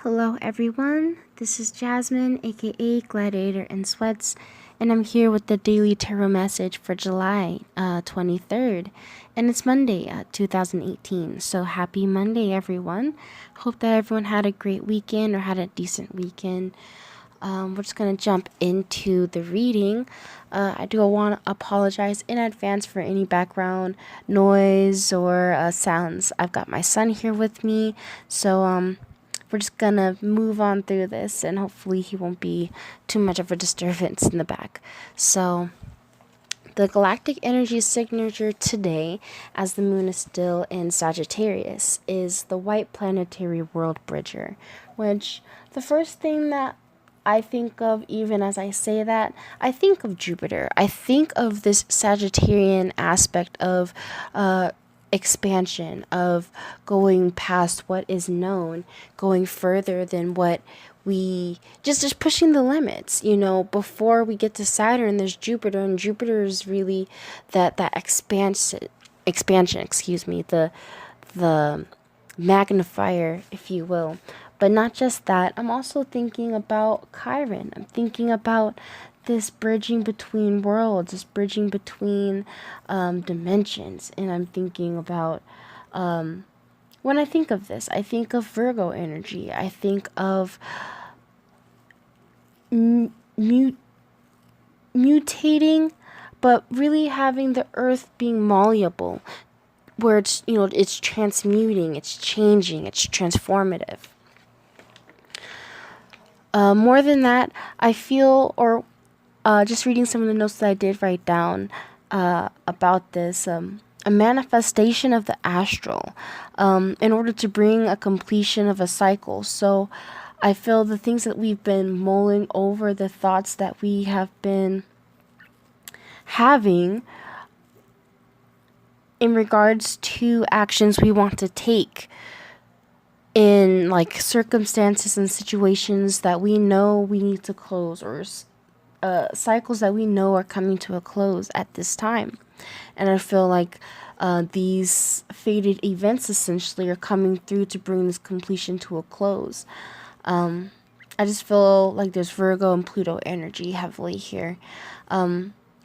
Hello everyone, this is Jasmine, aka gladiatorinsweats, and I'm here with the daily tarot message for July 23rd, and it's Monday, 2018, so happy Monday everyone. Hope that everyone had a great weekend or had a decent weekend. We're just going to jump into the reading. I do want to apologize in advance for any background noise or sounds. I've got my son here with me, so we're just going to move on through this, and hopefully he won't be too much of a disturbance in the back. So the galactic energy signature today, as the moon is still in Sagittarius, is the white planetary world bridger, which the first thing that I think of, even as I say that, I think of Jupiter. I think of this Sagittarian aspect of expansion, of going past what is known, going further than what we just pushing the limits. Before we get to Saturn, there's Jupiter, and Jupiter is really that expansion, the magnifier, if you will. But not just that, I'm also thinking about Chiron. I'm thinking about this bridging between worlds, this bridging between dimensions. And I'm thinking about, when I think of this, I think of Virgo energy. I think of mutating, but really having the earth being malleable, where it's transmuting, it's changing, it's transformative. More than that, I feel, or just reading some of the notes that I did write down about this, a manifestation of the astral in order to bring a completion of a cycle. So I feel the things that we've been mulling over, the thoughts that we have been having in regards to actions we want to take in circumstances and situations that we know we need to close, or cycles that we know are coming to a close at this time. And I feel like these fated events essentially are coming through to bring this completion to a close. I just feel like there's Virgo and Pluto energy heavily here,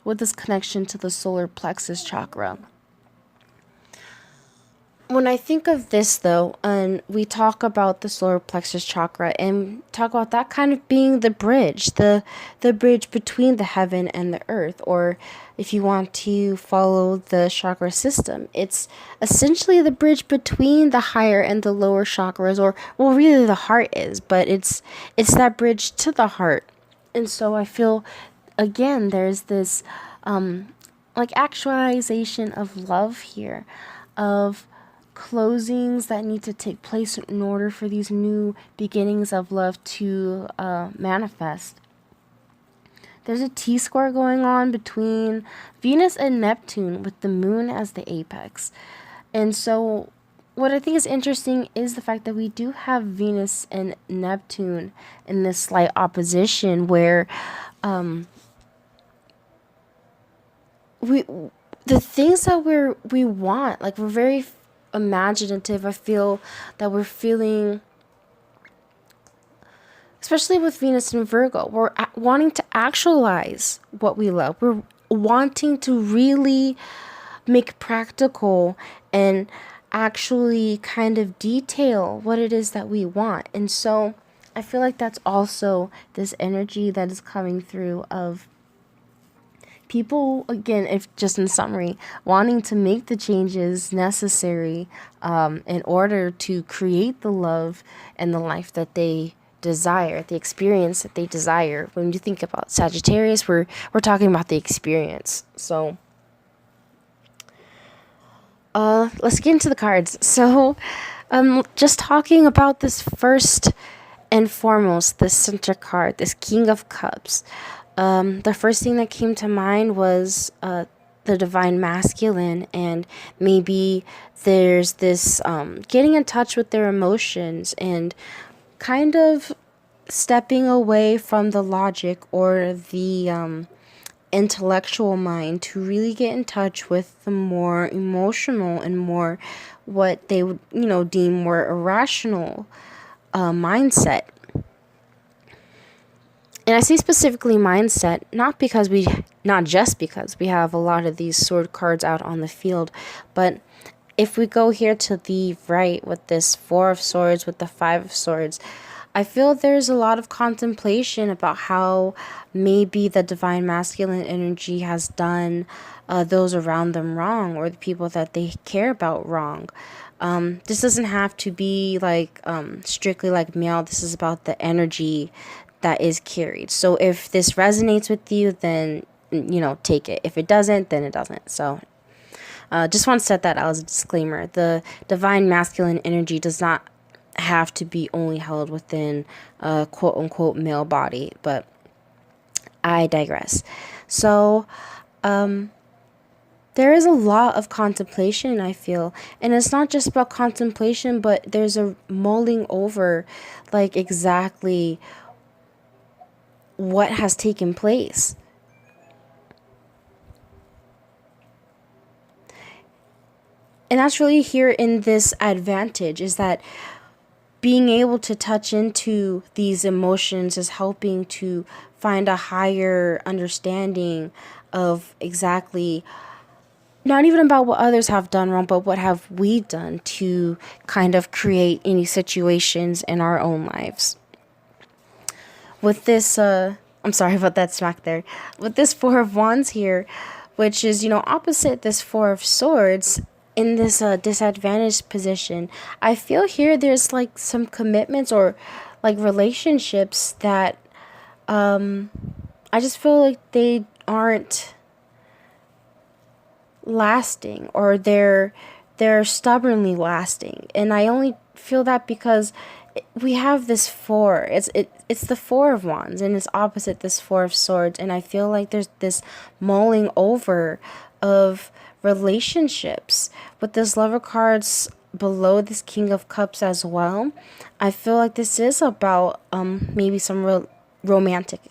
with this connection to the solar plexus chakra. When I think of this, though, and we talk about the solar plexus chakra and talk about that kind of being the bridge, the bridge between the heaven and the earth, or if you want to follow the chakra system, it's essentially the bridge between the higher and the lower chakras, or, well, really the heart is, but it's that bridge to the heart. And so I feel, again, there's this actualization of love here, of closings that need to take place in order for these new beginnings of love to manifest. There's a T-square going on between Venus and Neptune, with the moon as the apex. And so what I think is interesting is the fact that we do have Venus and Neptune in this slight opposition, where the things that we want, we're very imaginative. I feel that we're feeling, especially with Venus and Virgo, we're wanting to actualize what we love. We're wanting to really make practical and actually kind of detail what it is that we want. And so I feel like that's also this energy that is coming through of people, again, if just in summary, wanting to make the changes necessary in order to create the love and the life that they desire, the experience that they desire. When you think about Sagittarius, we're talking about the experience. So let's get into the cards. So just talking about this first and foremost, this center card, this King of Cups. The first thing that came to mind was the divine masculine, and maybe there's this getting in touch with their emotions and kind of stepping away from the logic or the intellectual mind to really get in touch with the more emotional and more what they would deem more irrational mindset. And I say specifically mindset, not just because we have a lot of these sword cards out on the field, but if we go here to the right with this Four of Swords, with the Five of Swords, I feel there's a lot of contemplation about how maybe the divine masculine energy has done those around them wrong, or the people that they care about wrong. This doesn't have to be like strictly like male. This is about the energy that is carried. So if this resonates with you, then take it. If it doesn't, then it doesn't. So just want to set that out as a disclaimer. The divine masculine energy does not have to be only held within a quote unquote male body, but I digress. So there is a lot of contemplation, I feel, and it's not just about contemplation, but there's a mulling over like exactly what has taken place. And that's really here in this advantage, is that being able to touch into these emotions is helping to find a higher understanding of exactly, not even about what others have done wrong, but what have we done to kind of create any situations in our own lives. With this, I'm sorry about that smack there. With this Four of Wands here, which is, opposite this Four of Swords, in this disadvantaged position, I feel here there's like some commitments or like relationships that I just feel like they aren't lasting, or they're stubbornly lasting. And I only feel that because we have this four. It's the Four of Wands, and it's opposite this Four of Swords. And I feel like there's this mulling over of relationships with this Lover cards below this King of Cups as well. I feel like this is about maybe some romantic,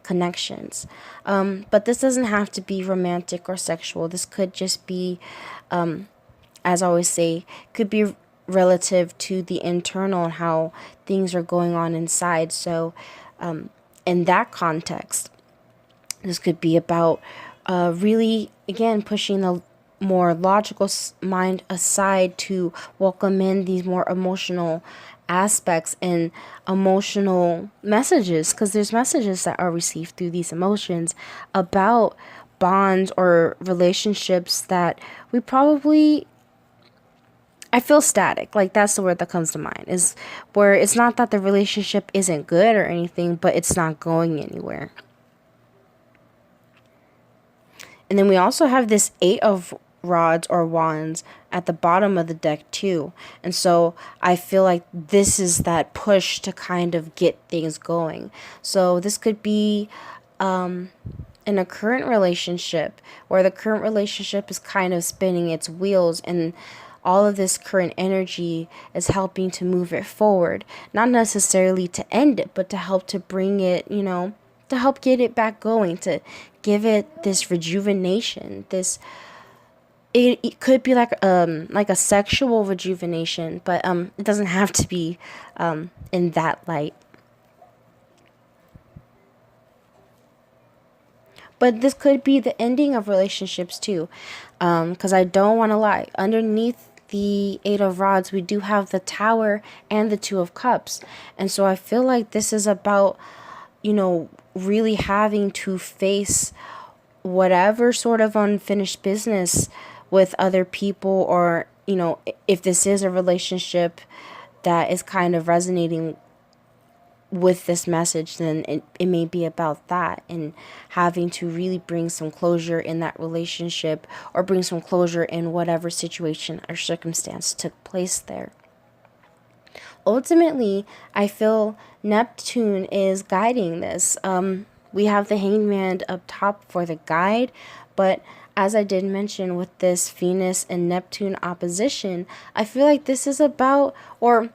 connections. But this doesn't have to be romantic or sexual. This could just be, as I always say, could be relative to the internal and how things are going on inside. So in that context, this could be about really, again, pushing the more logical mind aside to welcome in these more emotional aspects and emotional messages, because there's messages that are received through these emotions about bonds or relationships that we probably, I feel static. Like, that's the word that comes to mind, is where it's not that the relationship isn't good or anything, but it's not going anywhere. And then we also have this Eight of Rods or Wands at the bottom of the deck too. And so I feel like this is that push to kind of get things going. So this could be in a current relationship, where the current relationship is kind of spinning its wheels, and all of this current energy is helping to move it forward. Not necessarily to end it, but to help to bring it, to help get it back going, to give it this rejuvenation. It could be like a sexual rejuvenation, but it doesn't have to be in that light. But this could be the ending of relationships too, because I don't want to lie. Underneath the Eight of Rods, we do have the Tower and the Two of Cups, and so I feel like this is about, really having to face whatever sort of unfinished business with other people, or if this is a relationship that is kind of resonating with this message, then it may be about that, and having to really bring some closure in that relationship, or bring some closure in whatever situation or circumstance took place there. Ultimately, I feel Neptune is guiding this. We have the Hangman up top for the guide, but as I did mention, with this Venus and Neptune opposition, I feel like this is about, or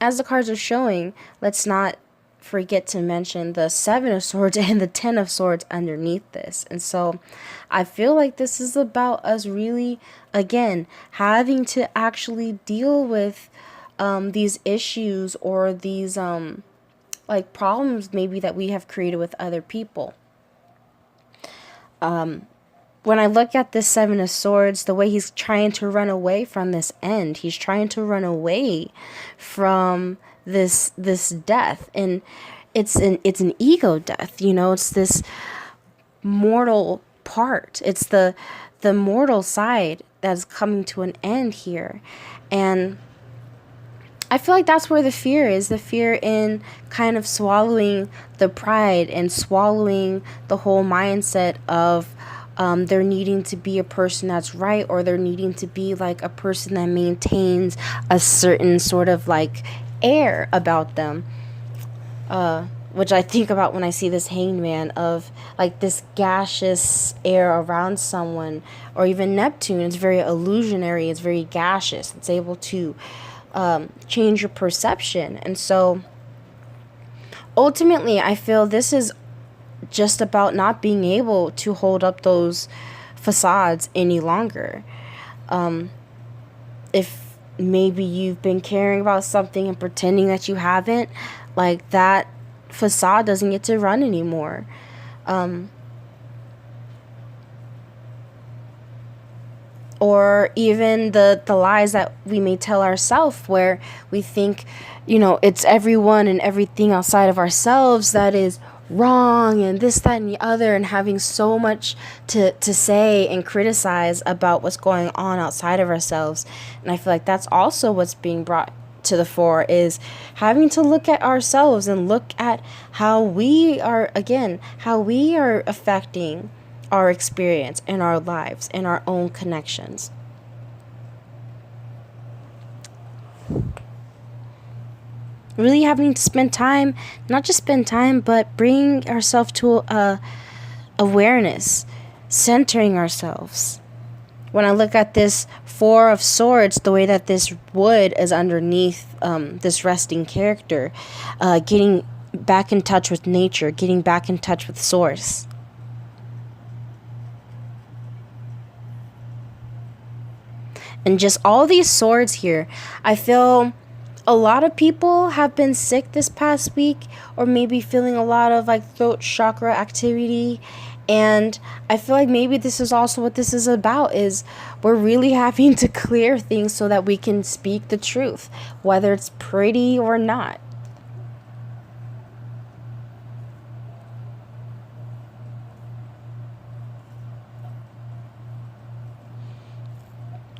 as the cards are showing, let's not forget to mention the Seven of Swords and the Ten of Swords underneath this. And so I feel like this is about us really, again, having to actually deal with these issues or these like problems maybe that we have created with other people. When I look at this Seven of Swords, the way he's trying to run away from this end, he's trying to run away from this death, and it's an ego death. It's this mortal part. It's the mortal side that's coming to an end here, and I feel like that's where the fear is. The fear in kind of swallowing the pride and swallowing the whole mindset of there needing to be a person that's right, or there needing to be like a person that maintains a certain sort of like air about them. Which I think about when I see this Hanged Man, of like this gaseous air around someone, or even Neptune. It's very illusionary. It's very gaseous. It's able to change your perception. And so ultimately, I feel this is just about not being able to hold up those facades any longer. If maybe you've been caring about something and pretending that you haven't, like that facade doesn't get to run anymore. Or even the lies that we may tell ourselves, where we think, it's everyone and everything outside of ourselves that is wrong, and this, that, and the other, and having so much to say and criticize about what's going on outside of ourselves. And I feel like that's also what's being brought to the fore, is having to look at ourselves and look at how we are affecting our experience and our lives and our own connections. Really having to spend time, not just spend time, but bring ourselves to awareness, centering ourselves. When I look at this Four of Swords, the way that this wood is underneath this resting character, getting back in touch with nature, getting back in touch with source. And just all these swords here, I feel a lot of people have been sick this past week, or maybe feeling a lot of like throat chakra activity. And I feel like maybe this is also what this is about, is we're really having to clear things so that we can speak the truth, whether it's pretty or not.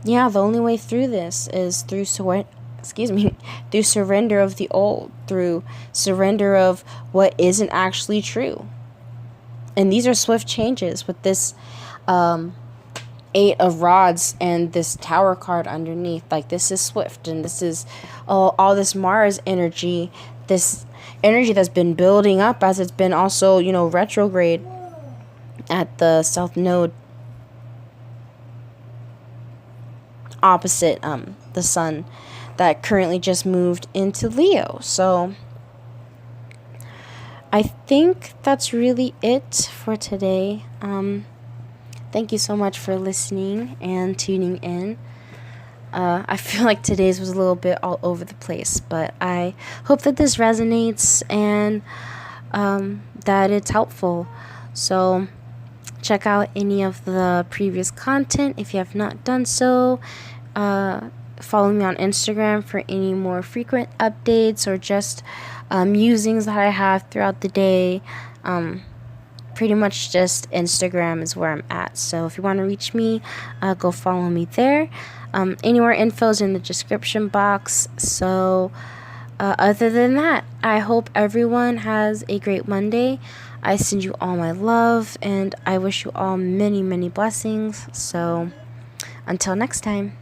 Yeah, the only way through this is through through surrender of the old, through surrender of what isn't actually true. And these are swift changes with this Eight of Rods and this Tower card underneath. Like, this is swift, and this is all this Mars energy, this energy that's been building up as it's been also, retrograde at the South Node, opposite the Sun, that currently just moved into Leo. So I think that's really it for today. Thank you so much for listening and tuning in. I feel like today's was a little bit all over the place, but I hope that this resonates and that it's helpful. So check out any of the previous content if you have not done so. Follow me on Instagram for any more frequent updates, or just musings that I have throughout the day. Pretty much just Instagram is where I'm at. So if you want to reach me, go follow me there. Any more info is in the description box. So other than that, I hope everyone has a great Monday. I send you all my love, and I wish you all many, many blessings. So until next time.